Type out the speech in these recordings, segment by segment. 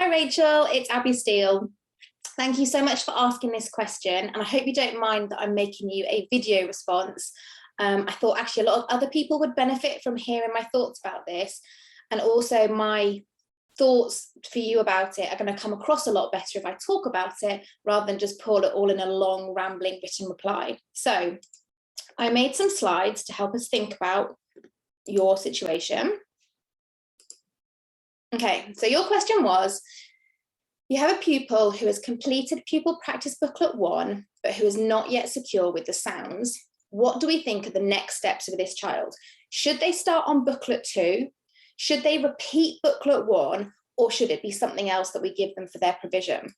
Hi Rachel, it's Abby Steele. Thank you so much for asking this question, and I hope you don't mind that I'm making you a video response. I thought actually a lot of other people would benefit from hearing my thoughts about this, and also my thoughts for you about it are going to come across a lot better if I talk about it rather than just pull it all in a long rambling written reply. So I made some slides to help us think about your situation. Okay, so your question was, you have a pupil who has completed Pupil Practice Booklet 1, but who is not yet secure with the sounds. What do we think are the next steps for this child? Should they start on Booklet 2? Should they repeat Booklet 1? Or should it be something else that we give them for their provision?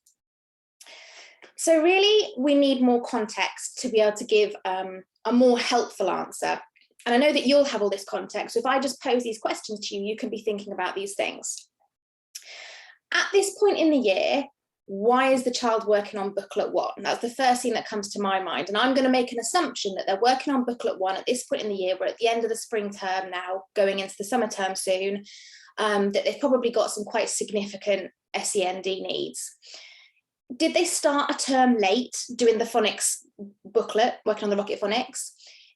So really, we need more context to be able to give a more helpful answer. And I know that you'll have all this context. So if I just pose these questions to you, you can be thinking about these things. At this point in the year, why is the child working on Booklet 1? That's the first thing that comes to my mind. And I'm going to make an assumption that they're working on Booklet 1 at this point in the year. We're at the end of the spring term now, going into the summer term soon, that they've probably got some quite significant SEND needs. Did they start a term late doing the phonics booklet, working on the Rocket Phonics?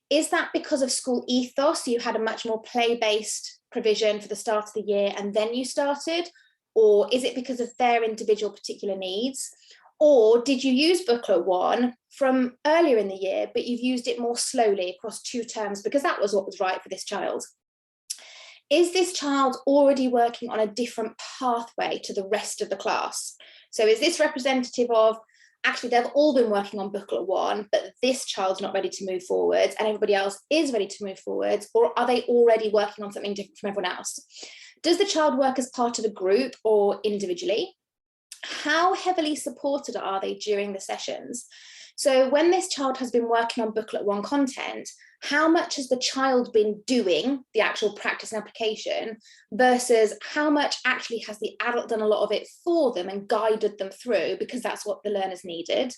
Is that because of school ethos? So you had a much more play-based provision for the start of the year and then you started? Or is it because of their individual particular needs? Or did you use Booklet 1 from earlier in the year, but you've used it more slowly across 2 terms because that was what was right for this child? Is this child already working on a different pathway to the rest of the class? So is this representative of, actually they've all been working on Booklet 1, but this child's not ready to move forwards and everybody else is ready to move forwards, or are they already working on something different from everyone else? Does the child work as part of a group or individually? How heavily supported are they during the sessions? So when this child has been working on Booklet 1 content, how much has the child been doing the actual practice and application versus how much actually has the adult done a lot of it for them and guided them through because that's what the learners needed?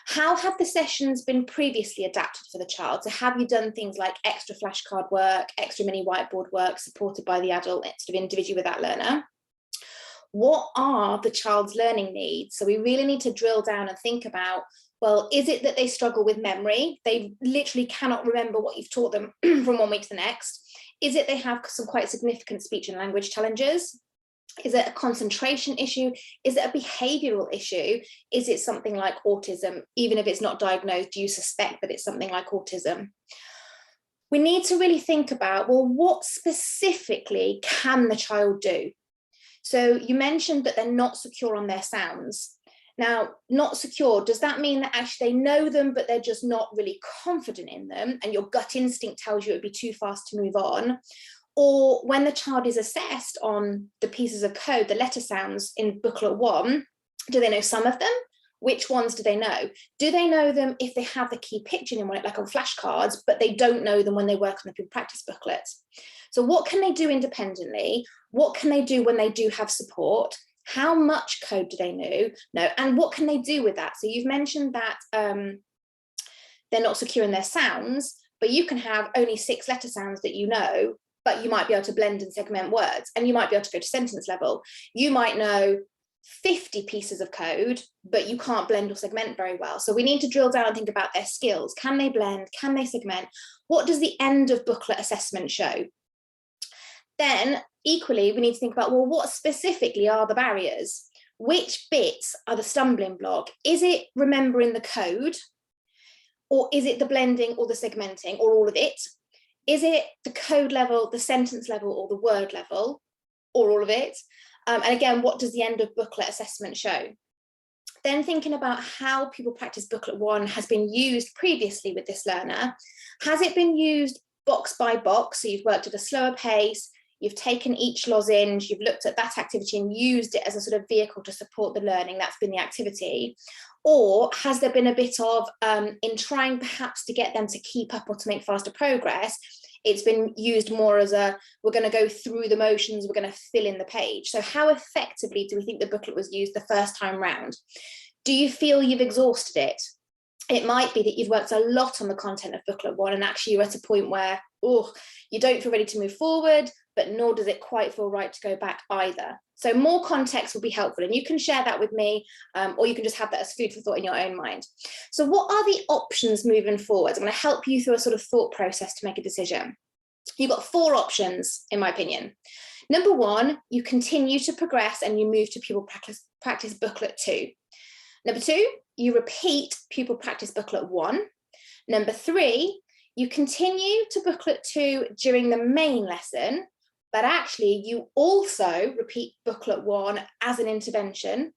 How have the sessions been previously adapted for the child? So have you done things like extra flashcard work, extra mini whiteboard work supported by the adult instead of individually with that learner? What are the child's learning needs? So we really need to drill down and think about, well, is it that they struggle with memory? They literally cannot remember what you've taught them from one week to the next. Is it they have some quite significant speech and language challenges? Is it a concentration issue? Is it a behavioural issue? Is it something like autism? Even if it's not diagnosed, do you suspect that it's something like autism? We need to really think about, well, what specifically can the child do? So you mentioned that they're not secure on their sounds. Now, not secure, does that mean that actually they know them, but they're just not really confident in them and your gut instinct tells you it would be too fast to move on? Or when the child is assessed on the pieces of code, the letter sounds in Booklet 1, do they know some of them? Which ones do they know? Do they know them if they have the key picture in on it, like on flashcards, but they don't know them when they work on the Pupil Practice Booklet? So what can they do independently? What can they do when they do have support? How much code do they know? And what can they do with that? So you've mentioned that they're not secure in their sounds, but you can have only 6 letter sounds that you know, but you might be able to blend and segment words, and you might be able to go to sentence level. You might know 50 pieces of code, but you can't blend or segment very well. So we need to drill down and think about their skills. Can they blend? Can they segment? What does the end of booklet assessment show? Then equally, we need to think about, well, what specifically are the barriers? Which bits are the stumbling block? Is it remembering the code? Or is it the blending or the segmenting or all of it? Is it the code level, the sentence level, or the word level, or all of it? And again, what does the end of booklet assessment show? Then thinking about how Pupil Practice Booklet 1 has been used previously with this learner. Has it been used box by box? So you've worked at a slower pace, you've taken each lozenge, you've looked at that activity and used it as a sort of vehicle to support the learning, that's been the activity. Or has there been a bit of, in trying perhaps to get them to keep up or to make faster progress, it's been used more as a, we're going to go through the motions, we're going to fill in the page. So how effectively do we think the booklet was used the first time round? Do you feel you've exhausted it? It might be that you've worked a lot on the content of Booklet 1 and actually you're at a point where, oh, you don't feel ready to move forward, but nor does it quite feel right to go back either. So more context will be helpful, and you can share that with me, or you can just have that as food for thought in your own mind. So what are the options moving forward? I'm going to help you through a sort of thought process to make a decision. You've got 4 options, in my opinion. Number 1, you continue to progress and you move to Pupil Practice Booklet 2. Number 2, you repeat Pupil Practice Booklet 1. Number 3, you continue to Booklet 2 during the main lesson, but actually you also repeat Booklet 1 as an intervention.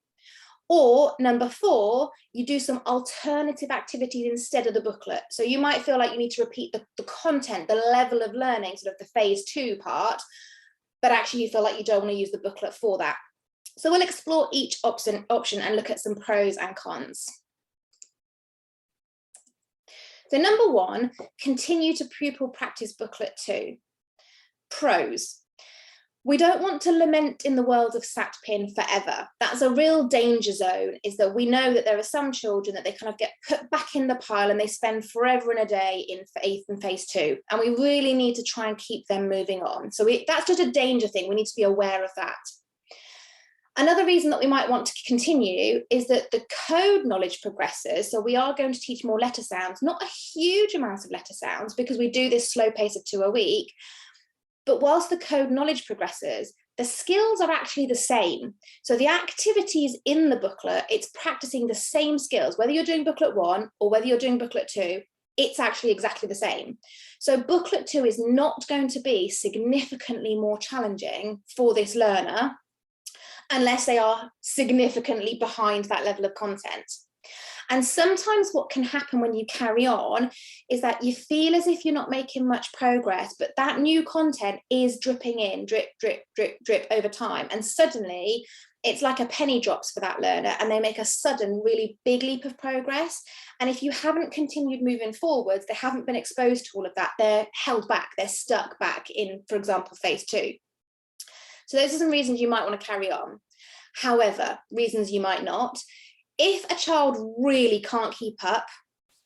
Or number 4, you do some alternative activities instead of the booklet. So you might feel like you need to repeat the content, the level of learning, sort of the phase 2 part, but actually you feel like you don't want to use the booklet for that. So we'll explore each option and look at some pros and cons. So number 1, continue to Pupil Practice Booklet 2. Pros. We don't want to lament in the world of SATPIN forever. That's a real danger zone, is that we know that there are some children that they kind of get put back in the pile and they spend forever and a day in phase 2. And we really need to try and keep them moving on. So that's just a danger thing. We need to be aware of that. Another reason that we might want to continue is that the code knowledge progresses. So we are going to teach more letter sounds, not a huge amount of letter sounds because we do this slow pace of 2 a week. But whilst the code knowledge progresses, the skills are actually the same. So the activities in the booklet, it's practicing the same skills, whether you're doing booklet 1 or whether you're doing booklet 2, it's actually exactly the same. So booklet 2 is not going to be significantly more challenging for this learner unless they are significantly behind that level of content. And sometimes what can happen when you carry on is that you feel as if you're not making much progress, but that new content is dripping in, drip, drip, drip, drip over time. And suddenly it's like a penny drops for that learner and they make a sudden really big leap of progress. And if you haven't continued moving forwards, they haven't been exposed to all of that, they're held back, they're stuck back in, for example, phase 2. So those are some reasons you might want to carry on. However, reasons you might not. If a child really can't keep up,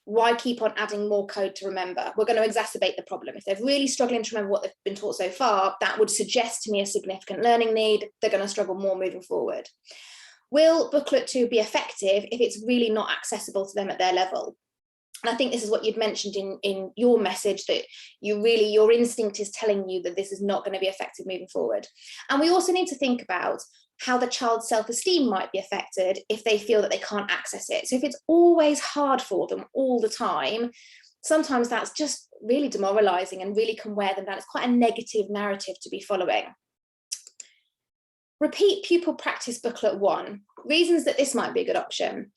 why keep on adding more code to remember? We're going to exacerbate the problem. If they're really struggling to remember what they've been taught so far, that would suggest to me a significant learning need. They're going to struggle more moving forward. Will booklet 2 be effective if it's really not accessible to them at their level? And I think this is what you'd mentioned in your message, that your instinct is telling you that this is not going to be effective moving forward. And we also need to think about how the child's self-esteem might be affected if they feel that they can't access it. So if it's always hard for them all the time, sometimes that's just really demoralizing and really can wear them down. It's quite a negative narrative to be following. Repeat Pupil Practice Booklet 1. Reasons that this might be a good option.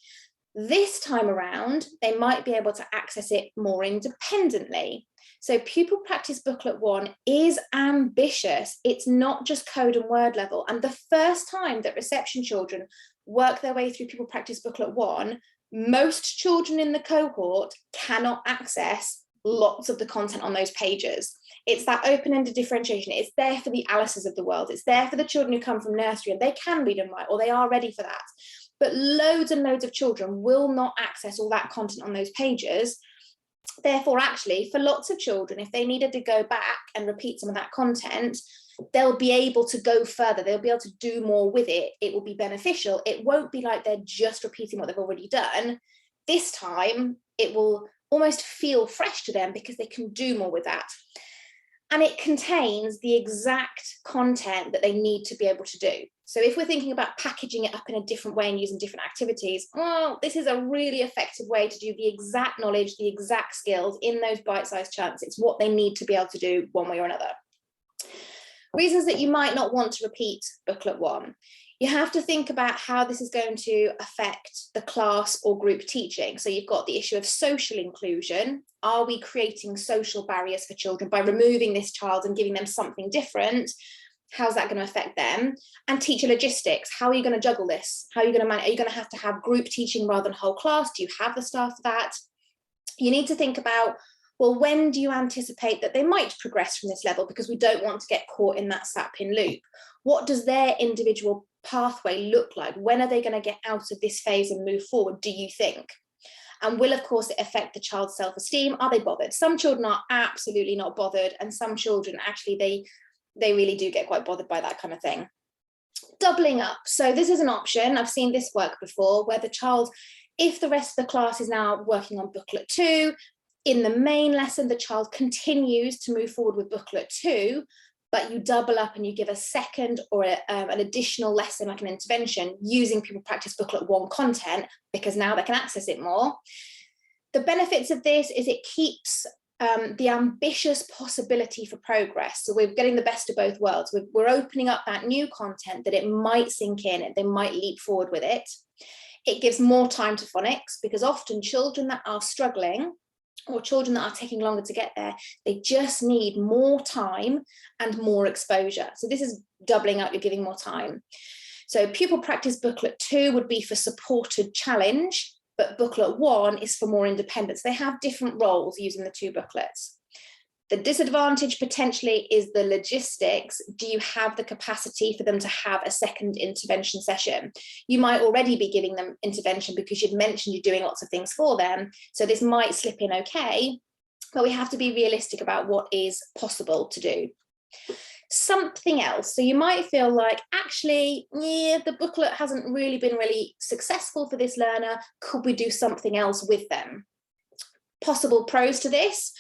This time around, they might be able to access it more independently. So Pupil Practice Booklet 1 is ambitious. It's not just code and word level. And the first time that reception children work their way through Pupil Practice Booklet 1, most children in the cohort cannot access lots of the content on those pages. It's that open-ended differentiation. It's there for the Alices of the world. It's there for the children who come from nursery and they can read and write, or they are ready for that. But loads and loads of children will not access all that content on those pages. Therefore, actually, for lots of children, if they needed to go back and repeat some of that content, they'll be able to go further. They'll be able to do more with it. It will be beneficial. It won't be like they're just repeating what they've already done. This time, it will almost feel fresh to them because they can do more with that. And it contains the exact content that they need to be able to do. So if we're thinking about packaging it up in a different way and using different activities, well, this is a really effective way to do the exact knowledge, the exact skills in those bite-sized chunks. It's what they need to be able to do one way or another. Reasons that you might not want to repeat booklet 1. You have to think about how this is going to affect the class or group teaching. So you've got the issue of social inclusion. Are we creating social barriers for children by removing this child and giving them something different? How's that going to affect them? And teacher logistics. How are you going to juggle this? How are you going to manage? Are you going to have group teaching rather than whole class? Do you have the staff for that? You need to think about, well, when do you anticipate that they might progress from this level? Because we don't want to get caught in that SATPIN loop. What does their individual pathway look like? When are they going to get out of this phase and move forward, do you think? And will, of course, it affect the child's self-esteem? Are they bothered? Some children are absolutely not bothered, and some children actually they really do get quite bothered by that kind of thing. Doubling up. So this is an option. I've seen this work before, where the child, if the rest of the class is now working on booklet 2, in the main lesson, the child continues to move forward with booklet 2, but you double up and you give a second or an additional lesson, like an intervention, using Pupil Practice Booklet 1 content, because now they can access it more. The benefits of this is it keeps the ambitious possibility for progress. So we're getting the best of both worlds. We're opening up that new content that it might sink in, they might leap forward with it. It gives more time to phonics, because often children that are struggling, or children that are taking longer to get there, they just need more time and more exposure. So this is doubling up, you're giving more time. So Pupil Practice Booklet 2 would be for supported challenge, but booklet 1 is for more independence. They have different roles using the 2 booklets. The disadvantage potentially is the logistics. Do you have the capacity for them to have a second intervention session? You might already be giving them intervention because you'd mentioned you're doing lots of things for them. So this might slip in okay, but we have to be realistic about what is possible to do. Something else. So you might feel like, actually, yeah, the booklet hasn't really been really successful for this learner. Could we do something else with them? Possible pros to this: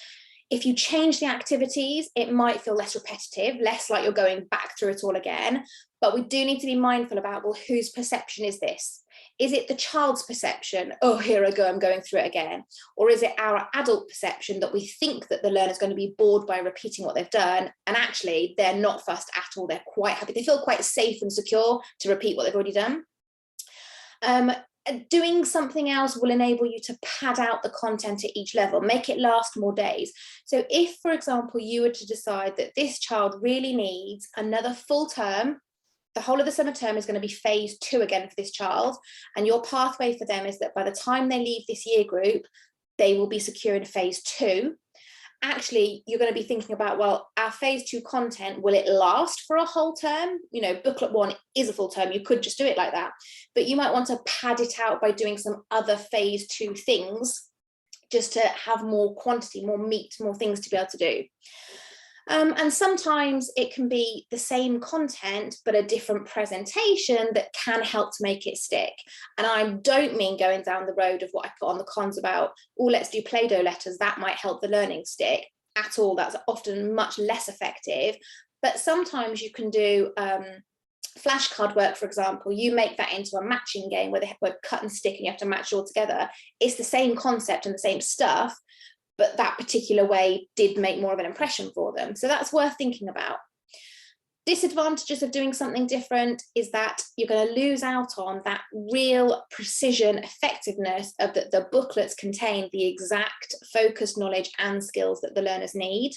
if you change the activities, it might feel less repetitive, less like you're going back through it all again. But we do need to be mindful about, well, whose perception is this? Is it the child's perception? Oh, here I go, I'm going through it again. Or is it our adult perception that we think that the learner's going to be bored by repeating what they've done, and actually they're not fussed at all, they're quite happy, they feel quite safe and secure to repeat what they've already done. Doing something else will enable you to pad out the content at each level, make it last more days. So if, for example, you were to decide that this child really needs another full term, the whole of the summer term is going to be phase 2 again for this child, and your pathway for them is that by the time they leave this year group, they will be secure in phase 2. Actually, you're going to be thinking about, well, our phase 2 content, will it last for a whole term? You know, booklet 1 is a full term, you could just do it like that, but you might want to pad it out by doing some other phase 2 things, just to have more quantity, more meat, more things to be able to do. And sometimes it can be the same content, but a different presentation that can help to make it stick. And I don't mean going down the road of what I put on the cons about, oh, let's do Play-Doh letters, that might help the learning stick at all. That's often much less effective. But sometimes you can do flashcard work, for example. You make that into a matching game where they have cut and stick and you have to match all together. It's the same concept and the same stuff, but that particular way did make more of an impression for them. So that's worth thinking about. Disadvantages of doing something different is that you're going to lose out on that real precision effectiveness of the booklets contain the exact focused knowledge and skills that the learners need.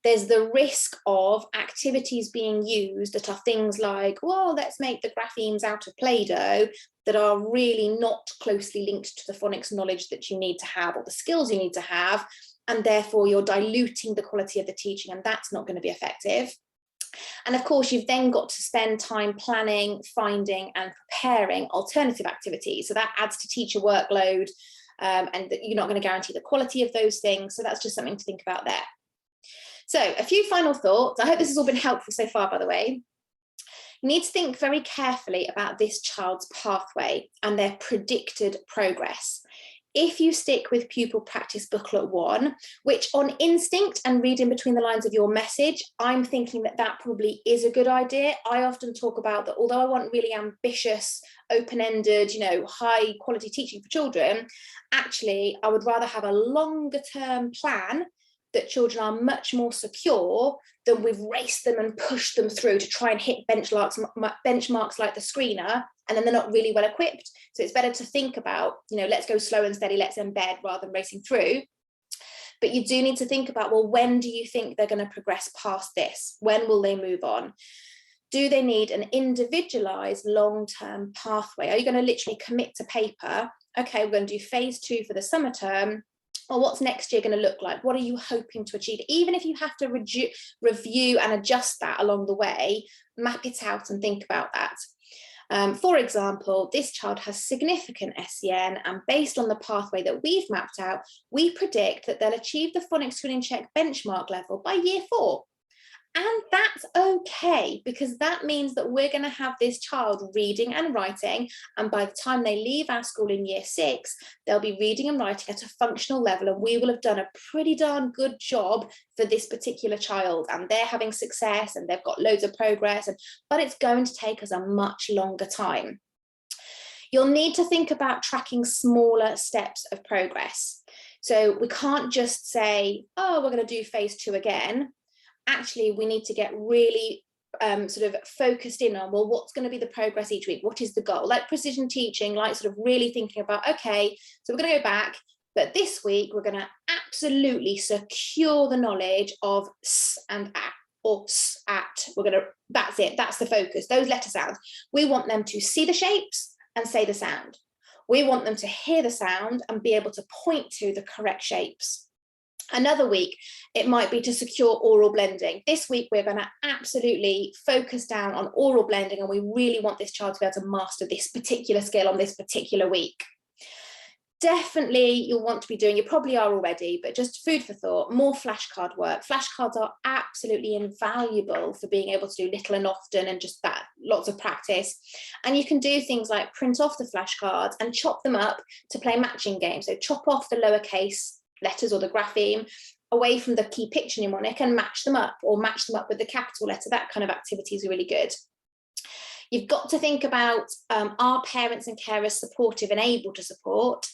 There's the risk of activities being used that are things like, well, let's make the graphemes out of Play-Doh, that are really not closely linked to the phonics knowledge that you need to have, or the skills you need to have, and therefore you're diluting the quality of the teaching, and that's not going to be effective. And of course, you've then got to spend time planning, finding and preparing alternative activities. So that adds to teacher workload, and you're not going to guarantee the quality of those things. So that's just something to think about there. So a few final thoughts. I hope this has all been helpful so far, by the way. You need to think very carefully about this child's pathway and their predicted progress. If you stick with Pupil Practice Booklet 1, which on instinct and reading between the lines of your message, I'm thinking that that probably is a good idea. I often talk about that, although I want really ambitious, open-ended, you know, high quality teaching for children, actually, I would rather have a longer term plan that children are much more secure than we've raced them and pushed them through to try and hit benchmarks like the screener, and then they're not really well equipped. So it's better to think about, you know, let's go slow and steady, let's embed rather than racing through. But you do need to think about, well, when do you think they're going to progress past this? When will they move on? Do they need an individualized long-term pathway? Are you going to literally commit to paper? Okay, we're going to do phase 2 for the summer term. Or what's next year going to look like? What are you hoping to achieve? Even if you have to review and adjust that along the way, map it out and think about that. For example, this child has significant SEN, and based on the pathway that we've mapped out, we predict that they'll achieve the Phonics Screening Check benchmark level by year 4. And that's okay, because that means that we're going to have this child reading and writing, and by the time they leave our school in year 6, they'll be reading and writing at a functional level, and we will have done a pretty darn good job for this particular child, and they're having success and they've got loads of progress, but it's going to take us a much longer time. You'll need to think about tracking smaller steps of progress. So we can't just say, oh, we're going to do phase 2 again. Actually, we need to get really sort of focused in on, well, what's going to be the progress each week? What is the goal? Like precision teaching, like sort of really thinking about, okay, so we're going to go back, but this week we're going to absolutely secure the knowledge of s and at, or s, at. That's it, that's the focus, those letter sounds. We want them to see the shapes and say the sound. We want them to hear the sound and be able to point to the correct shapes. Another week, it might be to secure oral blending. This week, we're going to absolutely focus down on oral blending, and we really want this child to be able to master this particular skill on this particular week. Definitely, you'll want to be doing, you probably are already, but just food for thought, more flashcard work. Flashcards are absolutely invaluable for being able to do little and often, and just that, lots of practice. And you can do things like print off the flashcards and chop them up to play matching games. So chop off the lowercase letters or the grapheme away from the key picture mnemonic and match them up, or match them up with the capital letter. That kind of activity is really good. You've got to think about, are parents and carers supportive and able to support?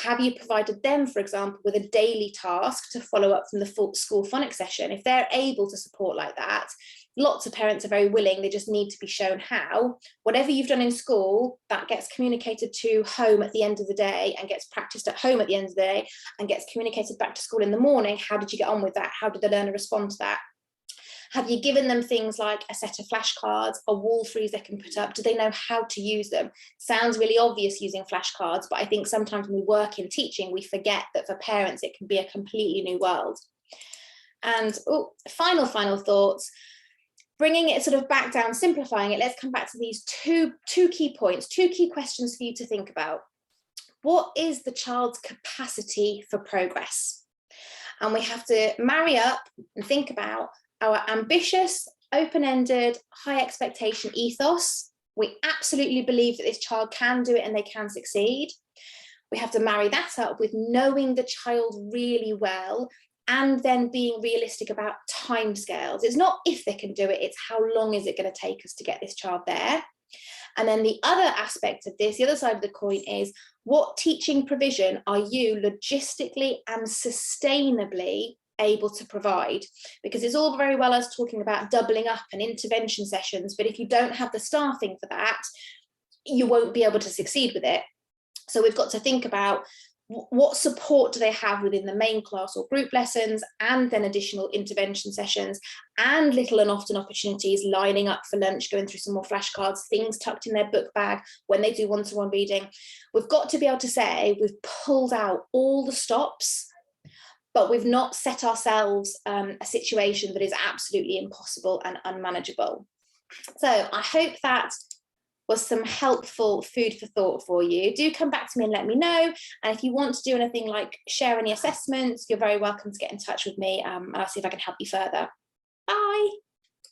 Have you provided them, for example, with a daily task to follow up from the school phonics session? If they're able to support like that, lots of parents are very willing, they just need to be shown how. Whatever you've done in school, that gets communicated to home at the end of the day and gets practiced at home at the end of the day and gets communicated back to school in the morning. How did you get on with that? How did the learner respond to that? Have you given them things like a set of flashcards, a wall frieze they can put up? Do they know how to use them? Sounds really obvious using flashcards, but I think sometimes when we work in teaching, we forget that for parents, it can be a completely new world. And final thoughts. Bringing it sort of back down, simplifying it, let's come back to these two key points, 2 key questions for you to think about. What is the child's capacity for progress? And we have to marry up and think about our ambitious, open-ended, high expectation ethos. We absolutely believe that this child can do it and they can succeed. We have to marry that up with knowing the child really well, and then being realistic about timescales. It's not if they can do it, it's how long is it going to take us to get this child there. And then the other aspect of this, the other side of the coin, is what teaching provision are you logistically and sustainably able to provide? Because it's all very well us talking about doubling up and intervention sessions, but if you don't have the staffing for that, you won't be able to succeed with it. So we've got to think about what support do they have within the main class or group lessons, and then additional intervention sessions and little and often opportunities, lining up for lunch, going through some more flashcards, things tucked in their book bag when they do one-to-one reading. We've got to be able to say we've pulled out all the stops, but we've not set ourselves a situation that is absolutely impossible and unmanageable. So I hope that was some helpful food for thought for you. Do come back to me and let me know. And if you want to do anything like share any assessments, you're very welcome to get in touch with me, and I'll see if I can help you further. Bye.